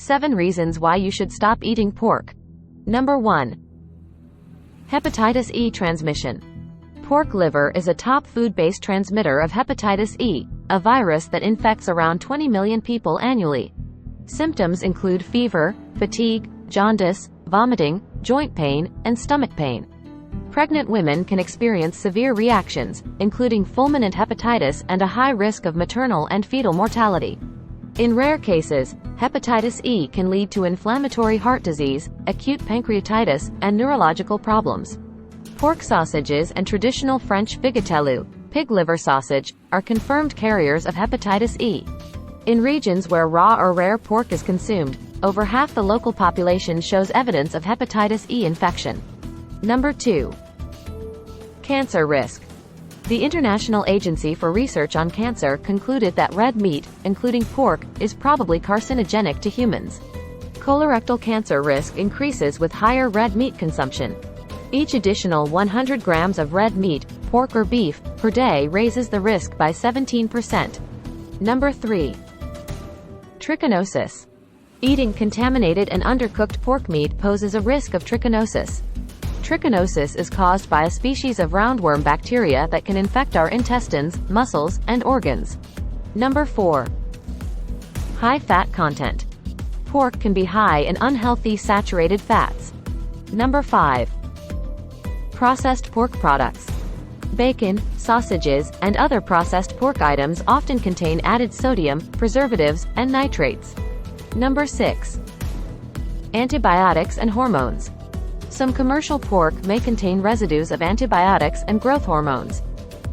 7 reasons why you should stop eating pork. Number 1. Hepatitis E transmission. Pork liver is a top food-based transmitter of hepatitis E, a virus that infects around 20 million people annually. Symptoms include fever, fatigue, jaundice, vomiting, joint pain, and stomach pain. Pregnant women can experience severe reactions, including fulminant hepatitis and a high risk of maternal and fetal mortality. In rare cases, hepatitis E can lead to inflammatory heart disease, acute pancreatitis, and neurological problems. Pork sausages and traditional French figatelou, pig liver sausage, are confirmed carriers of hepatitis E. In regions where raw or rare pork is consumed, over half the local population shows evidence of hepatitis E infection. Number 2. Cancer risk. The International Agency for Research on Cancer concluded that red meat, including pork, is probably carcinogenic to humans. Colorectal cancer risk increases with higher red meat consumption. Each additional 100 grams of red meat, pork or beef, per day raises the risk by 17%. Number 3. Trichinosis. Eating contaminated and undercooked pork meat poses a risk of trichinosis. Trichinosis is caused by a species of roundworm bacteria that can infect our intestines, muscles, and organs. Number 4. High fat content. Pork can be high in unhealthy saturated fats. Number 5. Processed pork products. Bacon, sausages, and other processed pork items often contain added sodium, preservatives, and nitrates. Number 6. Antibiotics and hormones. Some commercial pork may contain residues of antibiotics and growth hormones.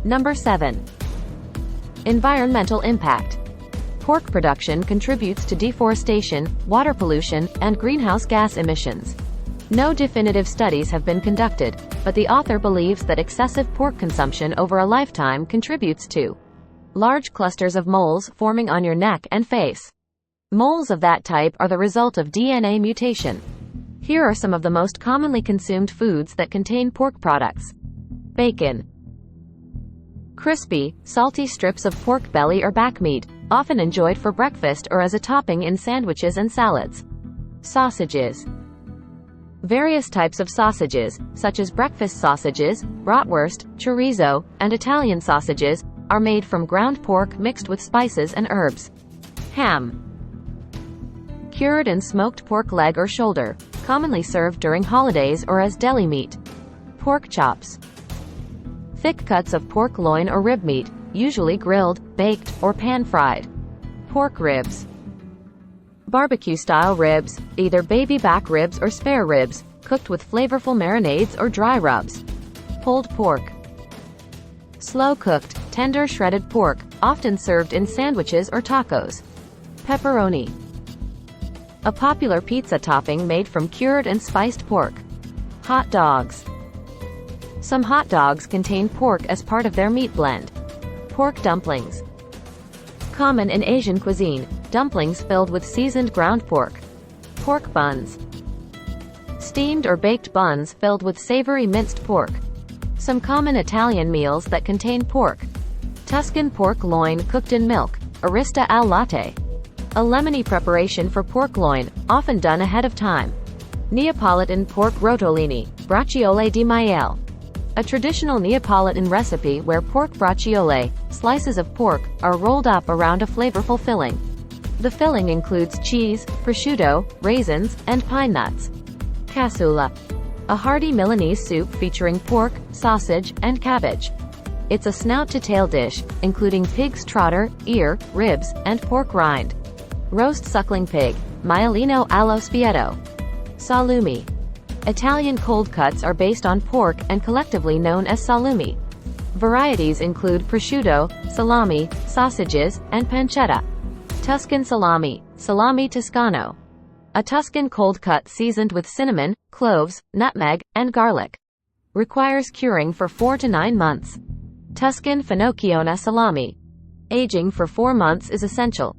Number 7. Environmental impact. Pork production contributes to deforestation, water pollution, and greenhouse gas emissions. No definitive studies have been conducted, but the author believes that excessive pork consumption over a lifetime contributes to large clusters of moles forming on your neck and face. Moles of that type are the result of DNA mutation. Here are some of the most commonly consumed foods that contain pork products. Bacon. Crispy, salty strips of pork belly or back meat, often enjoyed for breakfast or as a topping in sandwiches and salads. Sausages. Various types of sausages, such as breakfast sausages, bratwurst, chorizo, and Italian sausages, are made from ground pork mixed with spices and herbs. Ham. Cured and smoked pork leg or shoulder, commonly served during holidays or as deli meat. Pork chops. Thick cuts of pork loin or rib meat, usually grilled, baked, or pan-fried. Pork ribs. Barbecue-style ribs, either baby back ribs or spare ribs, cooked with flavorful marinades or dry rubs. Pulled pork. Slow-cooked, tender shredded pork, often served in sandwiches or tacos. Pepperoni. A popular pizza topping made from cured and spiced pork. Hot dogs. Some hot dogs contain pork as part of their meat blend. Pork dumplings. Common in Asian cuisine, dumplings filled with seasoned ground pork. Pork buns. Steamed or baked buns filled with savory minced pork. Some common Italian meals that contain pork. Tuscan pork loin cooked in milk, arista al latte. A lemony preparation for pork loin, often done ahead of time. Neapolitan pork rotolini, braciole di maiale. A traditional Neapolitan recipe where pork braciole, slices of pork, are rolled up around a flavorful filling. The filling includes cheese, prosciutto, raisins, and pine nuts. Cassoulet. A hearty Milanese soup featuring pork, sausage, and cabbage. It's a snout-to-tail dish, including pig's trotter, ear, ribs, and pork rind. Roast suckling pig, maialino allo spiedo. Salumi. Italian cold cuts are based on pork and collectively known as salumi. Varieties include prosciutto, salami, sausages, and pancetta. Tuscan salami, salami toscano. A Tuscan cold cut seasoned with cinnamon, cloves, nutmeg, and garlic. Requires curing for 4 to 9 months. Tuscan finocchiona salami. Aging for 4 months is essential.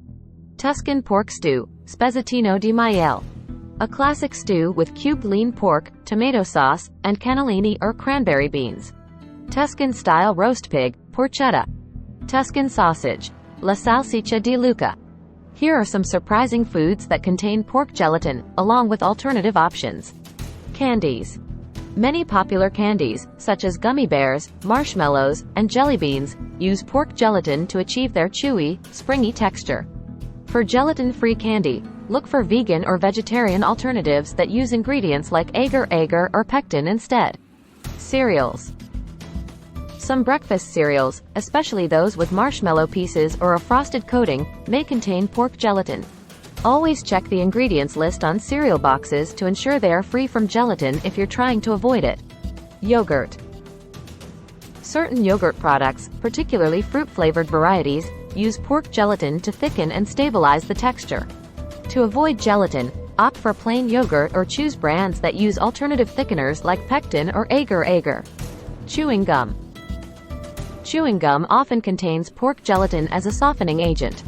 Tuscan pork stew, spezzatino di maiale. A classic stew with cubed lean pork, tomato sauce, and cannellini or cranberry beans. Tuscan-style roast pig, porchetta. Tuscan sausage, la salsiccia di Lucca. Here are some surprising foods that contain pork gelatin, along with alternative options. Candies. Many popular candies, such as gummy bears, marshmallows, and jelly beans, use pork gelatin to achieve their chewy, springy texture. For gelatin-free candy, look for vegan or vegetarian alternatives that use ingredients like agar-agar or pectin instead. Cereals. Some breakfast cereals, especially those with marshmallow pieces or a frosted coating, may contain pork gelatin. Always check the ingredients list on cereal boxes to ensure they are free from gelatin if you're trying to avoid it. Yogurt. Certain yogurt products, particularly fruit-flavored varieties, use pork gelatin to thicken and stabilize the texture. To avoid gelatin, opt for plain yogurt or choose brands that use alternative thickeners like pectin or agar-agar. Chewing gum. Chewing gum often contains pork gelatin as a softening agent.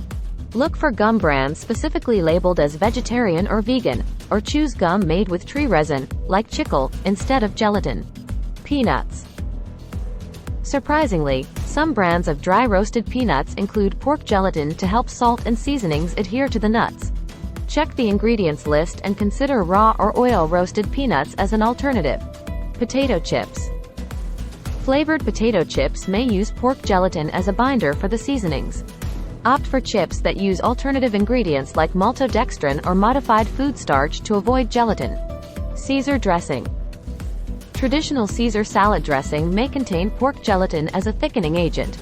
Look for gum brands specifically labeled as vegetarian or vegan, or choose gum made with tree resin, like chicle, instead of gelatin. Peanuts. Surprisingly, some brands of dry roasted peanuts include pork gelatin to help salt and seasonings adhere to the nuts. Check the ingredients list and consider raw or oil roasted peanuts as an alternative. Potato chips. Flavored potato chips may use pork gelatin as a binder for the seasonings. Opt for chips that use alternative ingredients like maltodextrin or modified food starch to avoid gelatin. Caesar dressing. Traditional Caesar salad dressing may contain pork gelatin as a thickening agent.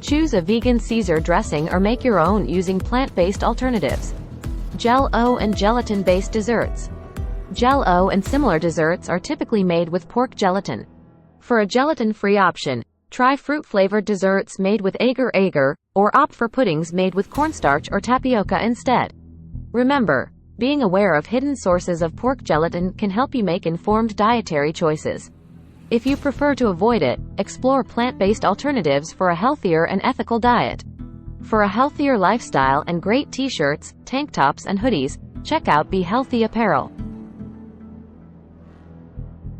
Choose a vegan Caesar dressing or make your own using plant-based alternatives. Jell-O and gelatin-based desserts. Jell-O and similar desserts are typically made with pork gelatin. For a gelatin-free option, try fruit-flavored desserts made with agar-agar, or opt for puddings made with cornstarch or tapioca instead. Remember, being aware of hidden sources of pork gelatin can help you make informed dietary choices. If you prefer to avoid it, explore plant-based alternatives for a healthier and ethical diet. For a healthier lifestyle and great t-shirts, tank tops and hoodies, check out Be Healthy Apparel.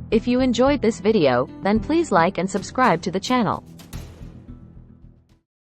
If you enjoyed this video, then please like and subscribe to the channel.